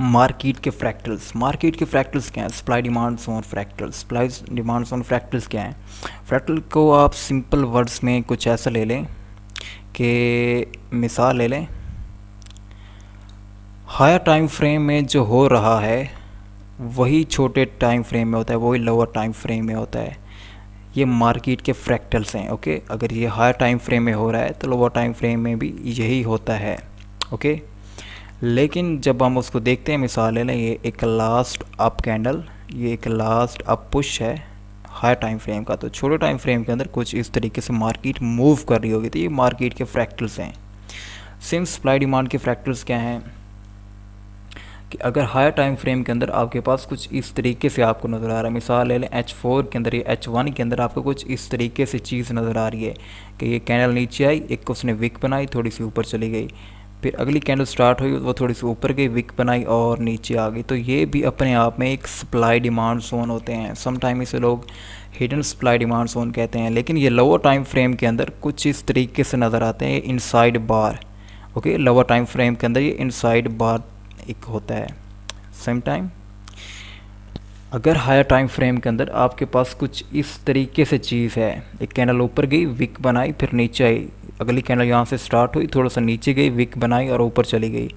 Market के fractals क्या हैं? Supply demand zone fractals. Supply demand zone fractals क्या हैं? फ्रैक्टल को आप सिंपल वर्ड्स में कुछ ऐसा ले लें कि मिसाल ले लें, हायर टाइम फ्रेम में जो हो रहा है वही छोटे टाइम फ्रेम में होता है, वही लोअर टाइम फ्रेम में होता है। ये मार्केट के फ्रैक्टल्स हैं। ओके, अगर ये हायर टाइम फ्रेम में हो रहा है तो लोअर टाइम फ्रेम में भी यही होता है। ओके, लेकिन जब हम उसको देखते हैं, मिसाल ले लें, ये एक लास्ट अप कैंडल, ये एक लास्ट अप पुश है हायर टाइम फ्रेम का, तो छोटे टाइम फ्रेम के अंदर कुछ इस तरीके से मार्केट मूव कर रही होगी, तो ये मार्केट के फ्रैक्टल्स हैं। सेम सप्लाई डिमांड के फ्रैक्टल्स क्या हैं कि अगर हायर टाइम फ्रेम के अंदर आपके पास कुछ इस तरीके से आपको नज़र आ रहा है, मिसाल ले लें H4 के अंदर, ये H1 के अंदर आपको कुछ इस तरीके से चीज़ नज़र आ रही है कि ये कैंडल नीचे आई, एक उसने विक बनाई, थोड़ी सी ऊपर चली गई, फिर अगली कैंडल स्टार्ट हुई, वो थोड़ी सी ऊपर गई, विक बनाई और नीचे आ गई। तो ये भी अपने आप में एक सप्लाई डिमांड जोन होते हैं। सम टाइम इसे लोग हिडन सप्लाई डिमांड जोन कहते हैं। लेकिन ये लोअर टाइम फ्रेम के अंदर कुछ इस तरीके से नज़र आते हैं, इनसाइड बार। ओके, लोअर टाइम फ्रेम के अंदर ये इनसाइड बार एक होता है। सेम टाइम अगर हायर टाइम फ्रेम के अंदर आपके पास कुछ इस तरीके से चीज़ है, एक कैंडल ऊपर गई, विक बनाई, फिर नीचे आई, अगली कैंडल यहाँ से स्टार्ट हुई, थोड़ा सा नीचे गई, विक बनाई और ऊपर चली गई,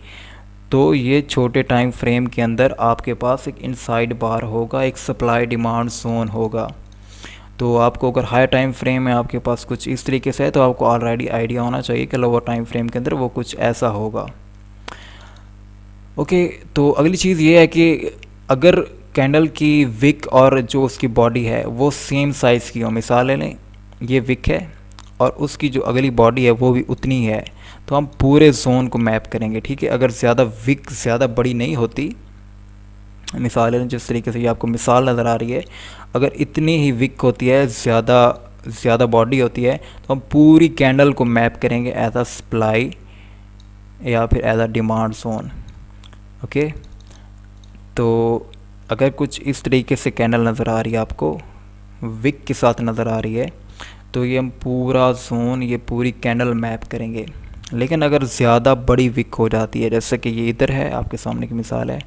तो ये छोटे टाइम फ्रेम के अंदर आपके पास एक इनसाइड बार होगा, एक सप्लाई डिमांड जोन होगा। तो आपको अगर हायर टाइम फ्रेम में आपके पास कुछ इस तरीके से है तो आपको ऑलरेडी आइडिया होना चाहिए कि लोअर टाइम फ्रेम के अंदर वो कुछ ऐसा होगा। ओके, तो अगली चीज़ ये है कि अगर कैंडल की विक और जो उसकी बॉडी है वो सेम साइज़ की हो, मिसाल ले लें ये विक है और उसकी जो अगली बॉडी है वो भी उतनी है, तो हम पूरे जोन को मैप करेंगे। ठीक है, अगर ज़्यादा विक ज़्यादा बड़ी नहीं होती, मिसाल ले लें जिस तरीके से ये आपको मिसाल नज़र आ रही है, अगर इतनी ही विक होती है, ज़्यादा बॉडी होती है, तो हम पूरी कैंडल को मैप करेंगे एज अ सप्लाई या फिर as a demand zone. Okay, तो अगर कुछ इस तरीके से कैंडल नज़र आ रही है आपको, विक के साथ नज़र आ रही है, तो ये हम पूरा जोन, ये पूरी कैंडल मैप करेंगे। लेकिन अगर ज़्यादा बड़ी विक हो जाती है, जैसे कि ये इधर है आपके सामने की मिसाल है,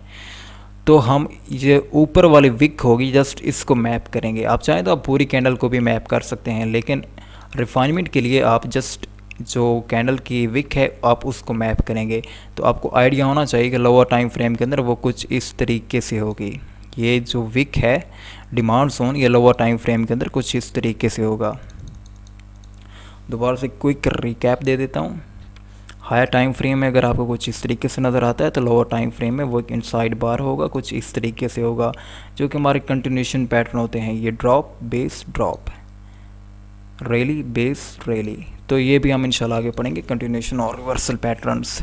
तो हम ये ऊपर वाली विक होगी जस्ट इसको मैप करेंगे। आप चाहें तो आप पूरी कैंडल को भी मैप कर सकते हैं, लेकिन रिफाइनमेंट के लिए आप जस्ट जो कैंडल की विक है आप उसको मैप करेंगे। तो आपको आइडिया होना चाहिए कि लोअर टाइम फ्रेम के अंदर वो कुछ इस तरीके से होगी। ये जो विक है डिमांड जोन, ये लोअर टाइम फ्रेम के अंदर कुछ इस तरीके से होगा। दोबारा से क्विक रिकैप दे देता हूँ। हायर टाइम फ्रेम में अगर आपको कुछ इस तरीके से नज़र आता है तो लोअर टाइम फ्रेम में वो एक इनसाइड बार होगा, कुछ इस तरीके से होगा, जो कि हमारे कंटिन्यूशन पैटर्न होते हैं। ये drop base drop, rally base rally, तो ये भी हम इंशाल्लाह आगे पढ़ेंगे, कंटिन्यूशन और रिवर्सल पैटर्न्स।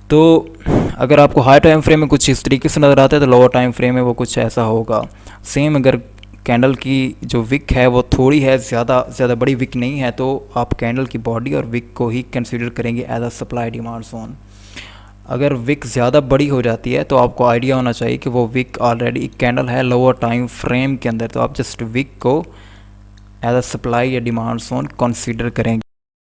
तो अगर आपको हाई टाइम फ्रेम में कुछ इस तरीके से नज़र आता है तो लोअर टाइम फ्रेम में वो कुछ ऐसा होगा। सेम अगर कैंडल की जो विक है वो थोड़ी है, ज़्यादा बड़ी विक नहीं है, तो आप कैंडल की बॉडी और विक को ही कंसीडर करेंगे as a supply demand zone. अगर विक ज़्यादा बड़ी हो जाती है तो आपको आइडिया होना चाहिए कि वो विक ऑलरेडी एक कैंडल है लोअर टाइम फ्रेम के अंदर, तो आप जस्ट विक को एज अ सप्लाई या डिमांड जोन कंसीडर करेंगे।